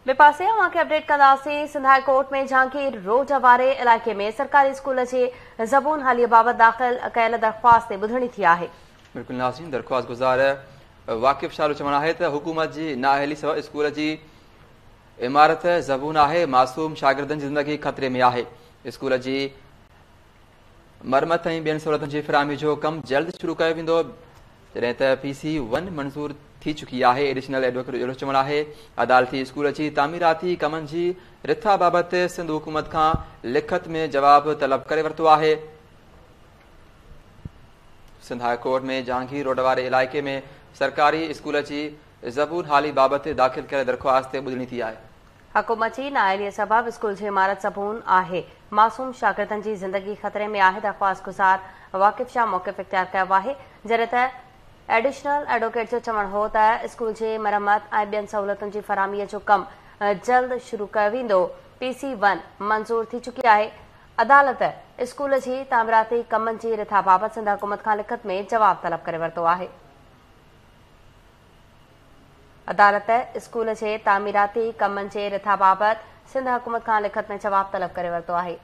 ॿिए पासे अवांखे अपडेट कंदासीं। सिंध हाई कोर्ट में जहांगीर रोड वारे इलाइक़े में सरकारी स्कूल जे ज़बून हालीअ बाबति दाख़िल कयल दरख़्वास्त ते ॿुधणी थी आहे। बिल्कुलु नाज़रीन, दरख़्वास्त गुज़ार वाक़िफ़ शाह जो चवणु आहे त हुकूमत जी नाअहली सबबि स्कूल जी इमारत ज़बून आहे, मासूम शागिर्दनि जी ज़िंदगी ख़तरे में आहे। स्कूल जी मरमत ऐं ॿियनि सहूलियतुनि जी फ़राहमी जो कमु जल्द शुरू कयो वेंदो, जॾहिं त PC1 मंज़ूर थी चुकी आहे। एडिशनल एडवोकेट जो चवणु आहे अदालती स्कूल जी तामीराती कमनि जी रिथा बाबति सिंध हुकूमत खां लिखत में जवाब तलब करे वरितो आहे। सिंध हाई कोर्ट में जहांगीर रोड वारे इलाइक़े में सरकारी स्कूल जी ज़बून हाली बाबति दाख़िल कयल दरख़्वास्त ते ॿुधणी थी आहे। हुकूमत जी नाअहलीअ सबबि स्कूल जी इमारत ज़बून आहे, मासूम शागिर्दनि जी ज़िंदगी ख़तरे में आहे। दरख़्वास्त गुज़ार वाक़िफ़ शाह मौक़िफ़ इख़्तियार कयो आहे, जॾहिं त एडिशनल एडवोकेट जो चवणु हो त स्कूल जे मरम्मत ऐं ॿियनि सहूलियतुनि जी फ़राहमीअ जो कमु जल्द शुरू कयो वेंदो। PC1 मंज़ूर थी चुकी आहे। अदालत स्कूल जी तामीराती कमनि जी रिथा बाबति सिंध हुकूमत खां लिखत में जवाब तलब करे वरितो आहे। अदालत स्कूल जे तामीराती कमनि जे रिथा बाबति सिंध हुकूमत खां लिखत में जवाब तलब करे वरितो आहे।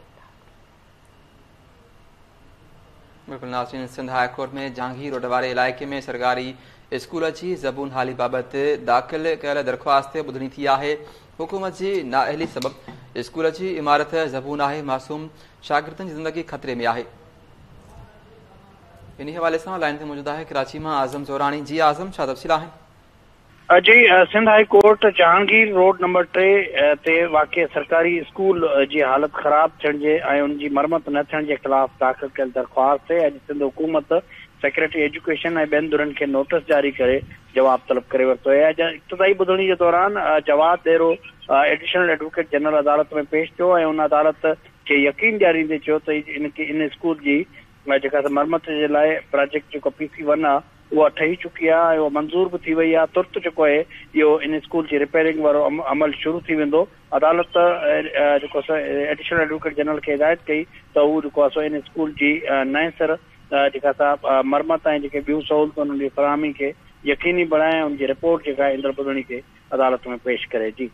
बिल्कुलु नाज़रीन, सिंध हाई कोर्ट में जहांगीर रोड वारे इलाइक़े में सरकारी स्कूल जी ज़बून हाली बाबति दाख़िल कयल दरख़्वास्त ते ॿुधणी थी आहे। हुकूमत जी नाअहली सबबि स्कूल जी इमारत ज़बून आहे, मासूम शागिर्दनि जी ज़िंदगी ख़तरे में आहे। इन हवाले सां लाइन ते मौजूदु आहे कराची मां आज़म ज़ोरानी। जी आज़म, छा तफ़सील आहिनि? जी, Sindh high court Jahangir road number 3 ते वाक़िअ सरकारी स्कूल जी हालत ख़राब थियण जे ऐं उन जी मरमत न थियण जे ख़िलाफ़ दाख़िल कयल दरख़्वास्त ते अॼु सिंध हुकूमत सेक्रेटरी एजुकेशन ऐं ॿियनि धुरनि खे नोटिस जारी करे जवाब तलब करे वरितो आहे। अॼु इब्तिदाई ॿुधणी जे दौरान जवाब ॾेरो एडिशनल एडवोकेट जनरल अदालत में पेश थियो ऐं उन अदालत खे यकीन ॾियारींदे चयो त इन स्कूल जी जेका मरमत जे लाइ प्रोजेक्ट जेको PC1 आहे उहा ठही चुकी आहे, उहा मंज़ूर बि थी वई आहे। तुर्त जेको आहे इहो इन स्कूल जी रिपेयरिंग वारो अमल शुरू थी वेंदो। अदालत जेको एडिशनल एडवोकेट जनरल खे हिदायत कई त उहो जेको आहे इन स्कूल जी नए सिर जेका मरमत ऐं जेके ॿियूं सहूलियतूं उन्हनि जी फ़राहमी खे यकीनी बणाए उनजी रिपोर्ट जेका ईंदड़ ॿुधणी खे अदालत में पेश करे। जी।